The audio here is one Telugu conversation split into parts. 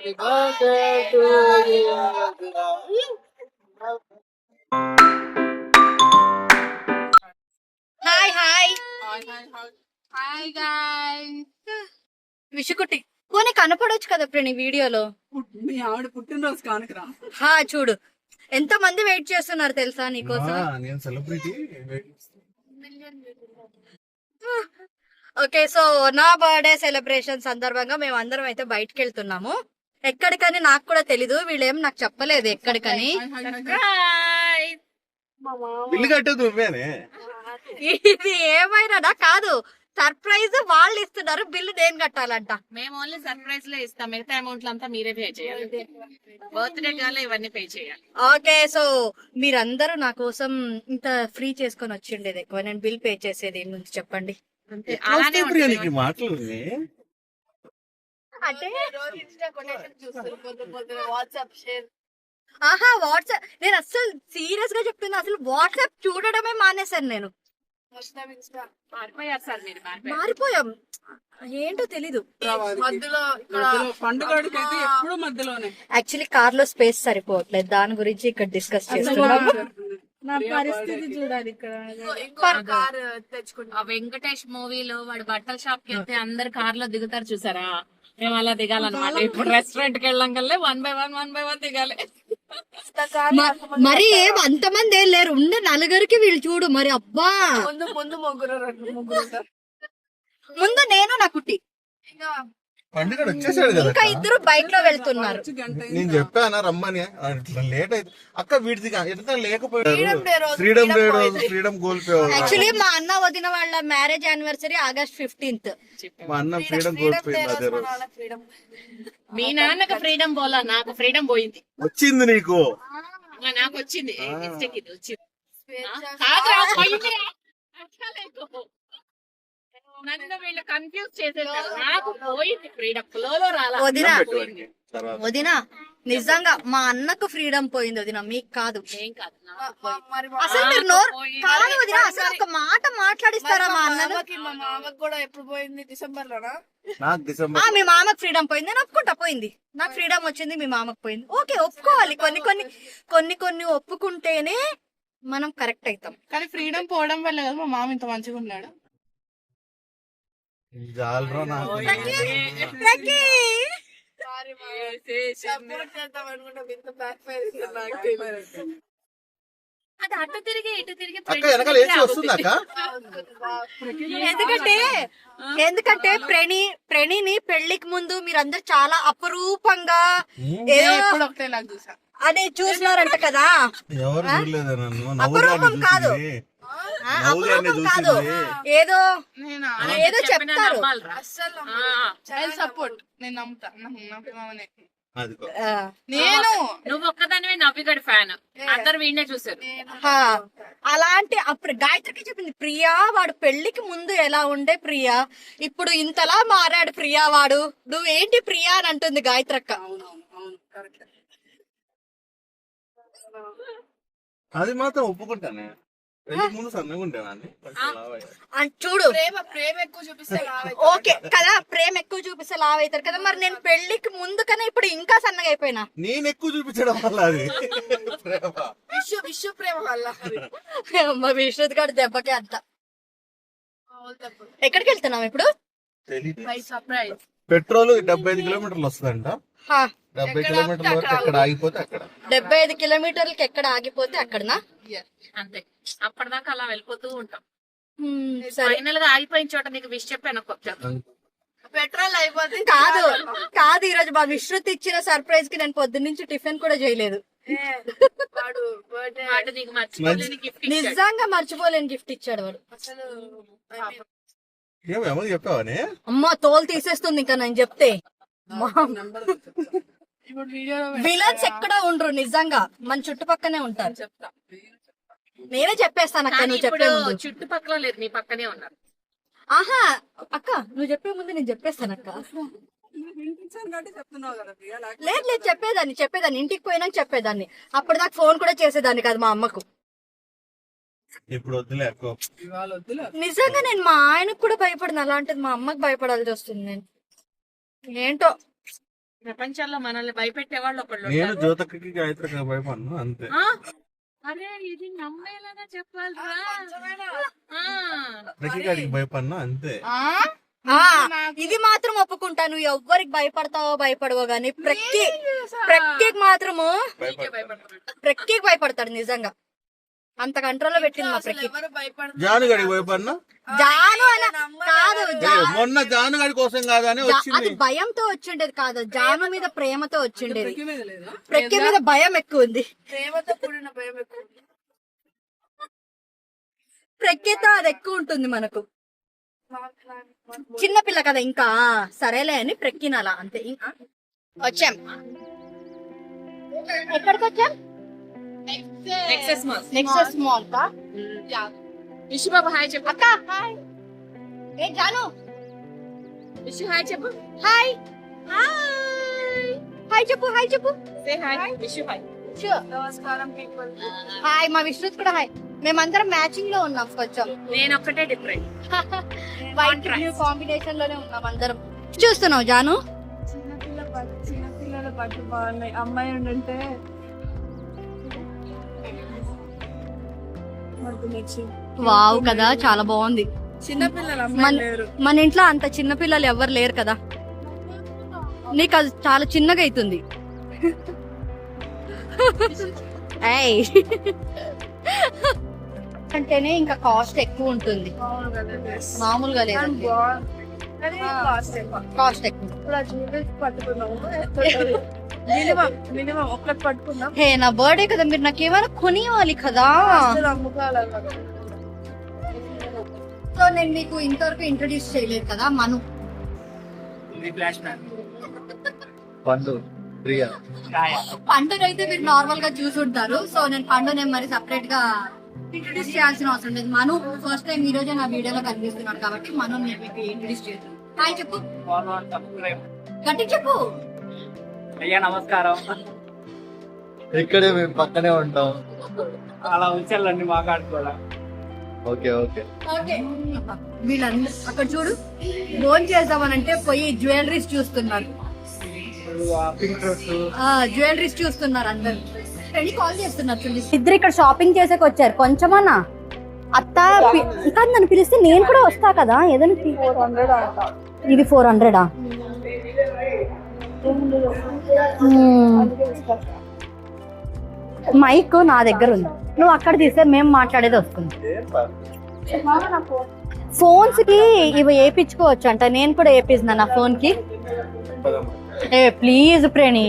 Happy birthday to you. Hi hi Hi guys. విషుకుట్టి పోనీ కనపడొచ్చు కదా ప్రణి వీడియోలో. మీ ఆవిడ పుట్టినరోజు కానుకరా. హా చూడు ఎంత మంది వెయిట్ చేస్తున్నారు తెలుసా నీకోసం. నేను సెలబ్రిటీ. ఓకే సో నా బర్త్డే సెలబ్రేషన్ సందర్భంగా మేము అందరం అయితే బయటకు వెళ్తున్నాము. ఎక్కడికని నాకు కూడా తెలీదు, వీళ్ళేం నాకు చెప్పలేదు ఎక్కడికని. బిల్లు కట్టేది నువ్వేనే. ఇది ఏమైనా కాదు, సర్ప్రైజ్ వాళ్ళు ఇస్తున్నారు, బిల్లు నేను కట్టాలంట. మేము ఓన్లీ సర్ప్రైజ్ లో ఇస్తాం, మిగతా అమౌంట్ అంతా మీరే పే చేయాలి. బర్త్డే గాలో ఇవన్నీ పే చేయాలి. ఓకే సో మీరందరూ నా కోసం ఇంత ఫ్రీ చేసుకొని వచ్చిండేది ఎక్కువ, నేను బిల్ పే చేసేది ముందు చెప్పండి. అలానే నీకు మాటలు అంటే ఆహా వాట్సాప్, నేను అసలు సీరియస్ గా చెప్తున్నా, అసలు వాట్సాప్ చూడడమే మానేశాను నేను. మారిపోయారు సార్ మీరు, మారిపోయాం, ఏంటో తెలీదు. పండుగడికైతే ఎప్పుడు మధ్యలోనే. యాక్చువల్లీ కార్ లో స్పేస్ సరిపోవట్లేదు, దాని గురించి ఇక్కడ డిస్కస్ చేస్తున్నాము. నా పరిస్థితి చూడాలి ఇక్కడ. ఆ వెంకటేష్ మూవీలో వాడు బట్టల షాప్ కి వెళ్తే అందరు కార్ లో దిగుతారు చూసారా, మేము అలా దిగాలన్నమాట. ఇప్పుడు రెస్టారెంట్ కి వెళ్ళాం కల్లా 1 by 1 దిగాలి. మరి అంతమంది ఏం లేరు, ఉండే నలుగురికి వీళ్ళు చూడు మరి. అబ్బా ముందు నేను నా కుట్టి పండుగ వచ్చేసాడు కదా. ఇంకా ఇద్దరు బైక్ లో వెళ్తున్నారు. నేను చెప్పానా రమ్మని, ఇట్లా లేట్ అయితే అక్క వీటిది ఎట్లా లేకపోయాడు. ఫ్రీడమ్ డే రోజు ఫ్రీడమ్ కోల్పోయాడు. యాక్చువల్లీ మా అన్న వదిన వాళ్ళ మ్యారేజ్ యానివర్సరీ August 15th. మా అన్న ఫ్రీడమ్ కోల్పోయింది అదే రోజు. మీ నాన్నకు ఫ్రీడమ్ పోలా, నాకు ఫ్రీడమ్ పోయింది. వచ్చింది నీకు, నాకు వచ్చింది మిస్టేక్, ఇది వచ్చింది. కాదురా, పోయిందిరా. నన్ను వీళ్ళు కన్ఫ్యూజ్ చేసేసారు, నాకు పోయింది ఫ్రీడమ్. ఫ్లోలో రాలా. వదిన నిజంగా మా అన్నకు ఫ్రీడమ్ పోయింది వదిన, మీకు కాదు. ఏం కాదు, అసలు మీరు కాదు వదిన, అసలు ఒక మాట మాట్లాడిస్తారా మా అన్నను? మా మామకు కూడా ఎప్పుడు పోయింది, డిసెంబర్ లోనా? నాకు డిసెంబర్. మీ మామకు ఫ్రీడమ్ పోయింది, నేను ఒప్పుకుంటా. పోయింది, నాకు ఫ్రీడమ్ వచ్చింది, మీ మామకు పోయింది. ఓకే ఒప్పుకోవాలి, కొన్ని ఒప్పుకుంటేనే మనం కరెక్ట్ అవుతాం. కానీ ఫ్రీడమ్ పోవడం వల్ల కదా మా మామ ఇంత మంచిగా ఉన్నాడు. జాలరా నాకు. అది అటు తిరిగి ఇటు తిరిగి అక్క వెనకాల ఏసీ వస్తుంది అక్క. ఎందుకంటే ప్రణిని పెళ్లికి ముందు మీరందరు చాలా అపరూపంగా ఎప్పుడు ఒకటేలాగా చూసా అని చూసినారంట కదా. ఎవరు చూడలేదా నన్ను? అపరూపం కాదు, అపరూపం కాదు, ఏదో చెప్తారు. చైల్డ్ సపోర్ట్ నేను నమ్ముతా. నేను నువ్వు ఒక్కదానివే నవ్విగడు ఫ్యాన్, అందరు వీడినే చూసారు. అలాంటి అప్పుడు గాయత్రికి చెప్పింది, ప్రియా వాడు పెళ్లికి ముందు ఎలా ఉండే ప్రియా, ఇప్పుడు ఇంతలా మారాడు ప్రియా వాడు, నువ్వేంటి ప్రియా అని అంటుంది గాయత్రక్క. అది మాత్రం ఒప్పుకుంటానే, ముందు సన్నగా ఉంటాను చూడు. ప్రేమ ఎక్కువ చూపిస్తే ఓకే కదా, ప్రేమ ఎక్కువ చూపిస్తే లావ్ అవుతారు కదా. మరి నేను పెళ్లికి ముందు కన్నా ఇప్పుడు ఇంకా సన్నగా అయిపోయినా. నేను ఎక్కువ చూపించడం వల్ల అది విశ్వ ప్రేమ వల్ల. మా విశ్వత్ గారి దెబ్బకి అంత. ఎక్కడికి వెళ్తున్నాం ఇప్పుడు? సర్ప్రైజ్. పెట్రోల్ 75 కిలోమీటర్లు వస్తుందంట. 70 కిలోమీటర్ల వరకు ఎక్కడ ఆగిపోతే అక్కడ. 75 కిలోమీటర్లకి ఎక్కడ ఆగిపోతే అక్కడనా? అంతే, అప్పటిదాకా అలా వెళ్ళిపోతూ ఉంటాం. ఫైనల్ గా ఆగిపోయిన చోట నీకు విష్ చెప్పాను, పెట్రోల్ అయిపోతే కాదు ఈరోజు మా విశ్రుత్ ఇచ్చిన సర్ప్రైజ్ కి నేను పొద్దున్న నుంచి టిఫిన్ కూడా చేయలేదు. నిజంగా మర్చిపోలేని గిఫ్ట్ ఇచ్చాడు వాడు. ఏమో చెప్పావని అమ్మా తోలు తీసేస్తుంది ఇంకా నేను చెప్తే. విలన్స్ ఎక్కడ ఉండరు, నిజంగా మన చుట్టుపక్కనే ఉంటారు. నేనే చెప్పేస్తాను అక్క, నువ్వు చెప్పే ముందు. చుట్టుపక్కల లేదు, నీ పక్కనే ఉన్నారు. ఆహా అక్క, నువ్వు చెప్పే ముందు నేను చెప్పేస్తాను అక్క. లేదు చెప్పేదాన్ని ఇంటికి పోయినాక చెప్పేదాన్ని. అప్పటిదాకా ఫోన్ కూడా చేసేదాన్ని కాదు మా అమ్మకు. ఇప్పుడు వద్దులే అక్క, నిజంగా నేను మా ఆయనకు కూడా భయపడిన, అలాంటిది మా అమ్మకి భయపడాల్సి వస్తుంది. నేను ఏంటో ప్రపంచంలో మనల్ని భయపెట్టే వాళ్ళు ఒకళ్ళు నేను ఉంటారు. జ్యోతక్కకి గాయత్రికి భయపడను అంతే. ఆ? అరే ఇది నమ్మేలాగా చెప్పాలిరా. ఆ. ప్రతిగాడికి భయపడను అంతే. ఇది మాత్రం ఒప్పుకుంటాను, ఎవ్వరికి భయపడతావో భయపడవో గానీ ప్రక్కి మాత్రము ప్రక్కి భయపడతాడు నిజంగా. అంత కంట్రోల్ లో పెట్టింది మా ప్రక్కి. ఎవరు భయపడతారు? జానుగాడికి భయపడనా? జాను కాదు, మొన్న జానుగాడి కోసం కాదని వచ్చింది. అది భయంతో వచ్చిండేది కాదు, జాను మీద ప్రేమతో వచ్చిండేది. ప్రక్కి మీద భయం ఎక్కువ ఉంది, ప్రేమతో కూడిన భయం ఎక్కువ. ప్రక్కితో అది ఎక్కువ ఉంటుంది మనకు. చిన్న పిల్ల కదా ఇంకా, సరేలే అని ప్రక్కినలా అంతే. ఇంకా వచ్చాం, ఎక్కడికి వచ్చాం? Nexus mall. నెక్సెస్ మాల్ కా? విషు బాబు హాయ్ చెప్పు. అక్క హాయ్. ఏ జాను విషు హాయ్ చెప్పు. హాయ్ హాయ్ చెప్పు, హాయ్ చెప్పు. Say hi. విషు హాయ్. నమస్కారం పీపుల్. హాయ్, మా విష్ణుత్ కూడా హాయ్. మేమందరం మ్యాచింగ్ లో ఉన్నాం కొంచెం. నేను ఒక్కటే డిఫరెంట్. వైట్ కాంబినేషన్ లోనే ఉన్నాం అందరం. చూస్తున్నావు జాను? చిన్నపిల్లల బట్టలు బాగున్నాయి. అమ్మాయి ఉంటే వావ్ కదా, చాలా బాగుంది. చిన్నపిల్లలు మన ఇంట్లో అంత చిన్న పిల్లలు ఎవరు లేరు కదా, నీకు అది చాలా చిన్నగా అవుతుంది. ఏయ్ అంటేనే ఇంకా కాస్ట్ ఎక్కువ ఉంటుంది, మామూలుగా లేదండి కాస్ట్ ఎక్కువ. మినిమం ఒక్కటి పట్టుకున్నాం. హే నా బర్త్డే కదా, మీరు నాకు ఏమైనా కొనివ్వాలి కదా. సో నేను మీకు ఇంతవరకు ఇంట్రొడ్యూస్ చేయలేదు కదా, మను. పండునైతే మీరు నార్మల్ గా చూసుంటారు, సో నేను పండుని మరి సపరేట్ గా ఇంట్రొడ్యూస్ చేయాల్సిన అవసరం లేదు. మను ఫస్ట్ టైం ఈ రోజే నా వీడియోలో కనిపిస్తున్నాడు కాబట్టి మనం నేను మీకు ఇంట్రొడ్యూస్ చేస్తాను. హాయ్ చెప్పు, గట్టి చెప్పు. అయ్యా నమస్కారం. ఇక్కడే మేము పక్కనే ఉంటాం. అలా ఉంచాలండి మాట్లాడుకోవడం. Okay okay. ఓకే, వీళ్ళందరూ అక్కడ చూడు, ఫోన్ చేద్దామనంటే పోయి జ్యువెలరీస్ చూస్తున్నారు. పింక్ డ్రెస్ జ్యువెలరీస్ చూస్తున్నారు అందరు. కాల్ చేస్తున్నారు చూడండి. ఇద్దరు ఇక్కడ షాపింగ్ చేసేకి వచ్చారు. కొంచెమన్నా అత్త కాదు, నన్ను పిలిస్తే నేను కూడా వస్తా కదా. ఏదైనా 400 ఇది 400. మైక్ నా దగ్గర ఉంది, నువ్వు అక్కడ తీస్తే మేము మాట్లాడేది వస్తుంది. ఫోన్స్ కి ఇవి వేయించుకోవచ్చు అంట, నేను కూడా వేపిస్తున్నా నా ఫోన్ కి. ఏ ప్లీజ్ ప్రేణి,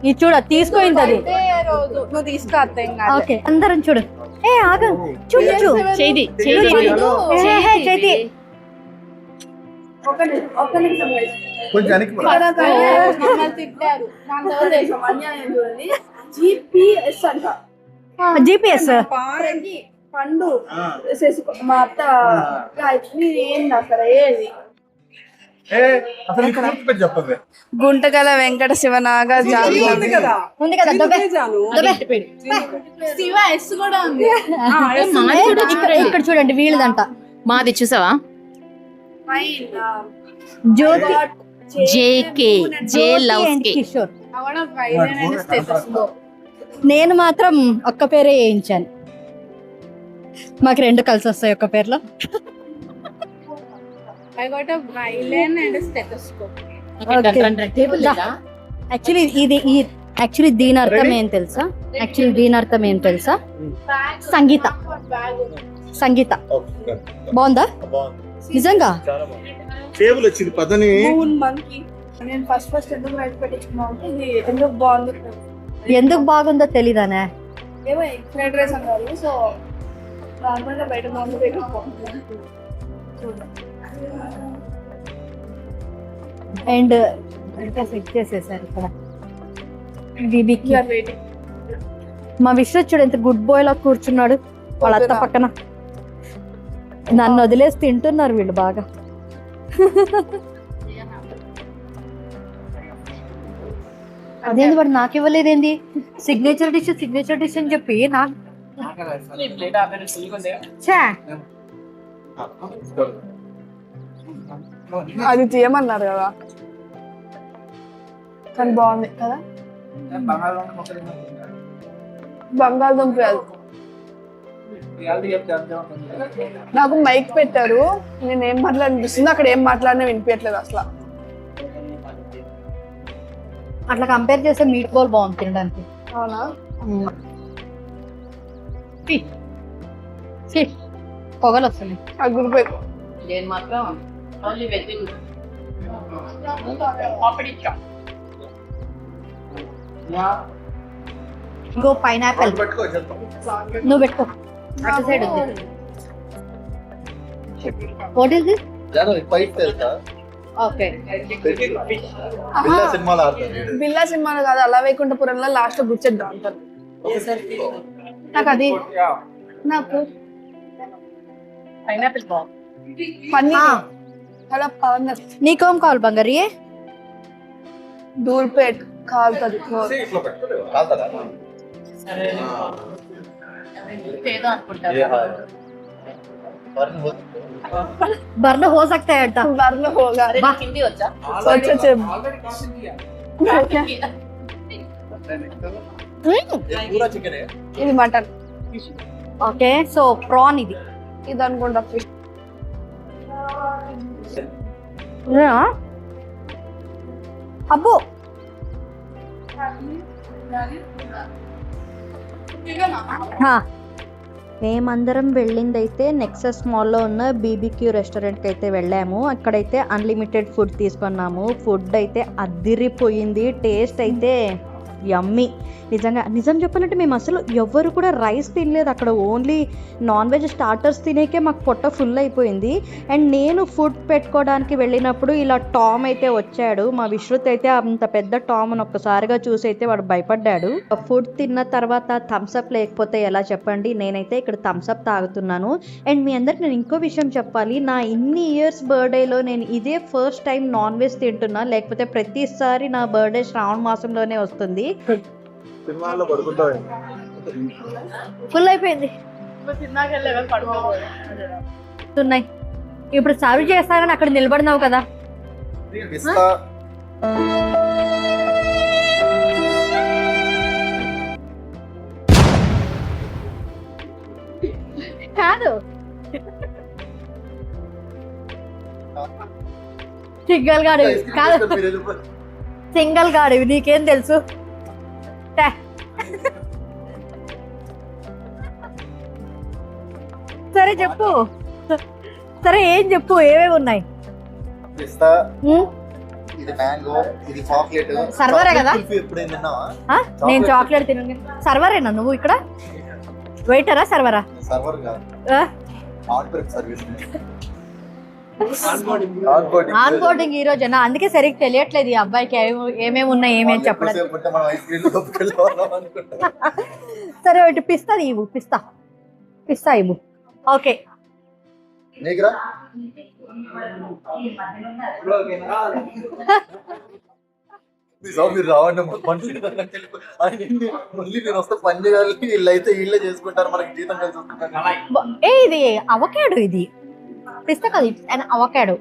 ఇది చూడ తీసుకోయింది అది. నువ్వు తీసుకొస్తే ఓకే అందరం చూడు. ఏ ఆగ చూడు చూడు చేతి చేతి. కొంచెం వెనక్కి పో. తిట్టారు. GPS అంట. GPS పండు మా అత్త ఏంది అసలు ఏది అసలు నీకు పూర్తి పేరు చెప్పవే. గుంటగల వెంకట శివనాగ ఉంది కదా. ఉంది కదా, దొబ్బే. శివ ఎస్ కూడా ఉంది. ఇక్కడ చూడండి వీళ్ళదంట. మాది చూసావా? జ్యోతి జేకే జే లవ్స్ కే. కిషోర్. నేను మాత్రం ఒక్క పేరే వేయించాను, మాకు 2 కలిసి వస్తాయి ఒక్క పేర్లో. యాక్చువల్లీ దీని అర్థం ఏం తెలుసా? సంగీత. సంగీత బాగుందా నిజంగా? టేబుల్ వచ్చింది పదని. నేను ఫస్ట్ ఎందుకు బయట పెట్టించుకున్నా అంటే ఇది ఎందుకు బాగుంది, ఎందుకు బాగుందో తెలీదానే. ఏమో ఫ్రైడ్ రైస్ అన్నారు, సో నార్మల్ గా బయట బాగుంది పెట్టుకుంటున్నాను. అండ్ సెట్ చేసేసారు ఇక్కడ బీబీకి. మా విశ్వచ్చుడు ఎంత గుడ్ బాయ్ లా కూర్చున్నాడు వాళ్ళ అత్త పక్కన. నన్ను వదిలేసి తింటున్నారు వీళ్ళు బాగా. అదేంది వాడు నాకు ఇవ్వలేదేంది? సిగ్నేచర్ డిష్ అని చెప్పి నాకు అది చేయమన్నారు కదా. కానీ బాగుంది కదా. బంగాళదుంప మొక్కలు బంగాళదుంప కాదు. రియాలిటీ చెప్తే అంతే ఉంటుంది. నాకు మైక్ పెట్టారు, నేను ఏం మాట్లాడినిపిస్తుంది, అక్కడ ఏం మాట్లాడినా వినిపించట్లేదు అసలు. అట్లా కంపేర్ చేస్తే మీట్ బాల్ బాగుంది తినడానికి. అవునా? పొగలు వస్తుంది. అగ్గురిపోయి నేను మాత్రం ఓన్లీ వెజ్ ఇంకో పైనాపిల్ పట్టుకో చెప్తాం. నువ్వు పెట్టుకో. అటు సైడ్ ఉంది. What is this? General fight తెలుసా? ఓకే. పిల్ల సినిమాలో ఆడతారు. బిల్లా సినిమాలో కాదు, అలా వైకుంఠపురంలో లాస్ట్ లో గుచ్చేద్దాం అంటారు. నాకు అది నాకు పైనాపిల్ బాగుంది. పన్నీర్ చాలా పన్నీర్. నీకేం కావాలి బంగారి? దూల్పేట్ కాలుతుంది. ఇట్లా పెట్టు. కాలుతారా? ఏదో అనుకుంటా. ఏ హాయ్. వరుణ్ హో- బర్న్ హో సక్తా है अड्डा. బర్లో హోగా హిందీ వచ్చా? వచ్చే ఆల్రెడీ కాసింది ये पूरा चिकन है। ఇది మటన్, ఓకే. సో ప్రాన్ ఇది. ఇది అనుకుంటా ఫిష్. అబ్బో మేమందరం వెళ్ళిందైతే నెక్సస్ మాల్లో ఉన్న బీబీక్యూ రెస్టారెంట్కి అయితే వెళ్ళాము. అక్కడైతే అన్లిమిటెడ్ ఫుడ్ తీసుకున్నాము. ఫుడ్ అయితే అద్దిరిపోయింది. టేస్ట్ అయితే యమ్మీ. నిజంగా నిజం చెప్పాలంటే మేము అసలు ఎవ్వరు కూడా రైస్ తినలేదు అక్కడ. ఓన్లీ నాన్ వెజ్ స్టార్టర్స్ తినేకే మాకు పొట్ట ఫుల్ అయిపోయింది. అండ్ నేను ఫుడ్ పెట్టుకోవడానికి వెళ్ళినప్పుడు ఇలా టామ్ అయితే వచ్చాడు. మా విశ్రుత్ అయితే అంత పెద్ద టామ్ అని ఒక్కసారిగా చూసి అయితే వాడు భయపడ్డాడు. ఫుడ్ తిన్న తర్వాత థమ్స్అప్ లేకపోతే ఎలా చెప్పండి. నేనైతే ఇక్కడ థమ్స్అప్ తాగుతున్నాను. అండ్ మీ అందరికి నేను ఇంకో విషయం చెప్పాలి. నా ఇన్ని ఇయర్స్ బర్త్డేలో నేను ఇదే ఫస్ట్ టైం నాన్ వెజ్ తింటున్నా. లేకపోతే ప్రతిసారి నా బర్త్డే శ్రావణ మాసంలోనే వస్తుంది. సినిమాల్లో పడుకుంటావు. ఫుల్ అయిపోయింది. ఉన్నాయి. ఇప్పుడు సర్వ్ చేస్తానని అక్కడ నిలబడినావు కదా. పిస్తా కాదు సింగల్ గాడు కాదు, సింగల్ గాడు నీకేం తెలుసు? టే. సరే చెప్పు, సరే ఏం చెప్పు, ఏమేమి ఉన్నాయి? పిస్తా, ఉమ్, ఇది మ్యాంగో, ఇది చాక్లెట్. సర్వరే కదా? ఎప్పుడైనా తిన్నావా? ఆ? నేను చాక్లెట్ తిన. సర్వరేనా నువ్వు ఇక్కడ? వెయిటరా సర్వరా? సర్వర్ కాదు, ఆ? On board service. On boarding ఈ రోజేనా? అందుకే సరిగ్గా తెలియట్లేదు ఈ అబ్బాయికి ఏమేమి ఉన్నాయి ఏమేమి చెప్పలేదు. మనం ఐస్ క్రీమ్ లోపలికెళ్ళాం అనుకుంటా. సరే ఒకటి పిస్తా ఇవ్వు. పిస్తా ఇవ్వు. ఓకే. నీకురా మీరు రావండి. మళ్ళీ నేను వస్తే పని చేయాలి. వీళ్ళు అయితే వీళ్ళే చేసుకుంటారు, మనకి జీతం కలిసి వస్తుంది. ఏ ఇది అవకాడో, ఇది పిస్తా కాదు, అవకాడో.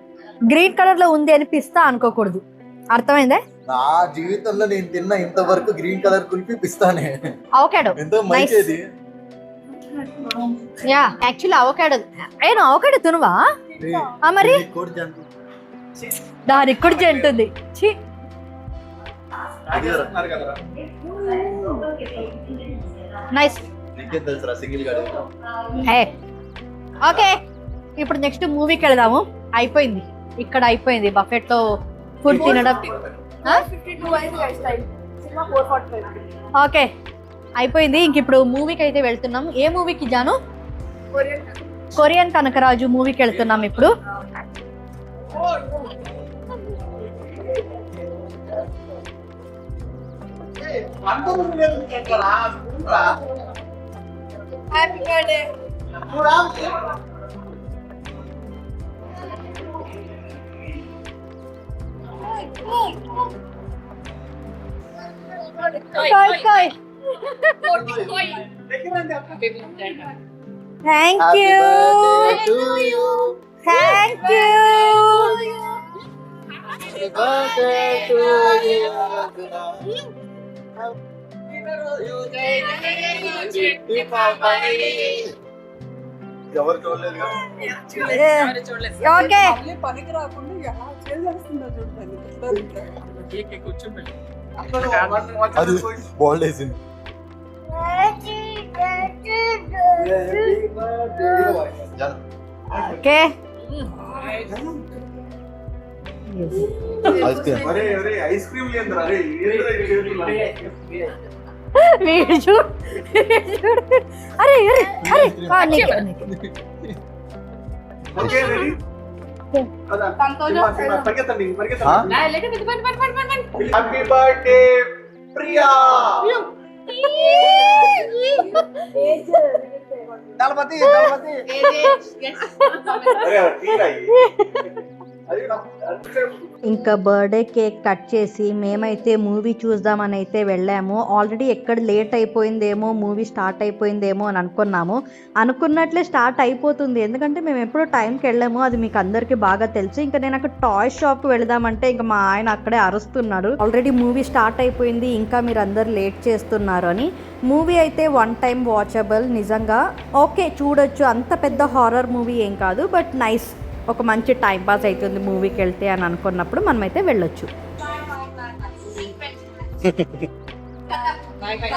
గ్రీన్ కలర్ లో ఉంది అని పిస్తా అనుకోకూడదు, అర్థమైందే? నా జీవితంలో నేను తిన్న ఇంతవరకు గ్రీన్ కలర్ కుల్ఫీ పిస్తానే. అవకాడో ఎంతో మంచిది. Yeah actually avocado. ఏను అవకాడో తినవా? మరి దాని ఇక్కడ ఉంటుంది. ఛీ, నైస్. నీకేం తెలుసురా సింగిల్ గాడి. ఓకే, ఇప్పుడు నెక్స్ట్ మూవీకి వెళదాము. అయిపోయింది, ఇక్కడ అయిపోయింది బఫెట్ లో ఫుడ్ తినడం. 52 అయింది guys time. సినిమా 4:45. ఓకే అయిపోయింది. ఇంక ఇప్పుడు మూవీకి అయితే వెళ్తున్నాం. ఏ మూవీకి జాను? కొరియన్ కనకరాజు మూవీకి వెళ్తున్నాం ఇప్పుడు. Happy birthday. Thank you, thank you. ఎవరు చూడలేదు ఓకే పనికి రాకుండా ఎలా చేసేస్తుందో చూడండి. కూర్చోండి. అది బాల్ వేసింది. Okay ice cream. అరే అరే ఐస్ క్రీమ్ లేదురా అరే ఏంద్రా ఈ చేతులు? వీడు చూడు అరే అరే అరే ఓకే రెడీ పద పరిగెత్తండి హ్యాపీ బర్త్డే ప్రియా. దళపతి దళపతి అరే తీరా అది ఇంకా బర్త్డే కేక్ కట్ చేసి మేమైతే మూవీ చూద్దామని అయితే వెళ్ళాము. ఆల్రెడీ ఎక్కడ లేట్ అయిపోయిందేమో, మూవీ స్టార్ట్ అయిపోయిందేమో అని అనుకున్నట్లే స్టార్ట్ అయిపోతుంది. ఎందుకంటే మేము ఎప్పుడో టైంకి వెళ్ళాము, అది మీకు అందరికీ బాగా తెలుసు. ఇంకా నేను అక్కడ టాయ్ షాప్కి వెళదామంటే ఇంకా మా ఆయన అక్కడే అరుస్తున్నాడు, ఆల్రెడీ మూవీ స్టార్ట్ అయిపోయింది, ఇంకా మీరు అందరు లేట్ చేస్తున్నారు అని. మూవీ అయితే 1 టైం వాచబుల్, నిజంగా ఓకే చూడొచ్చు. అంత పెద్ద హారర్ మూవీ ఏం కాదు, బట్ నైస్, ఒక మంచి టైం పాస్ అవుతుంది మూవీకి వెళ్తే అని అనుకున్నప్పుడు మనమైతే వెళ్ళొచ్చు. Bye bye.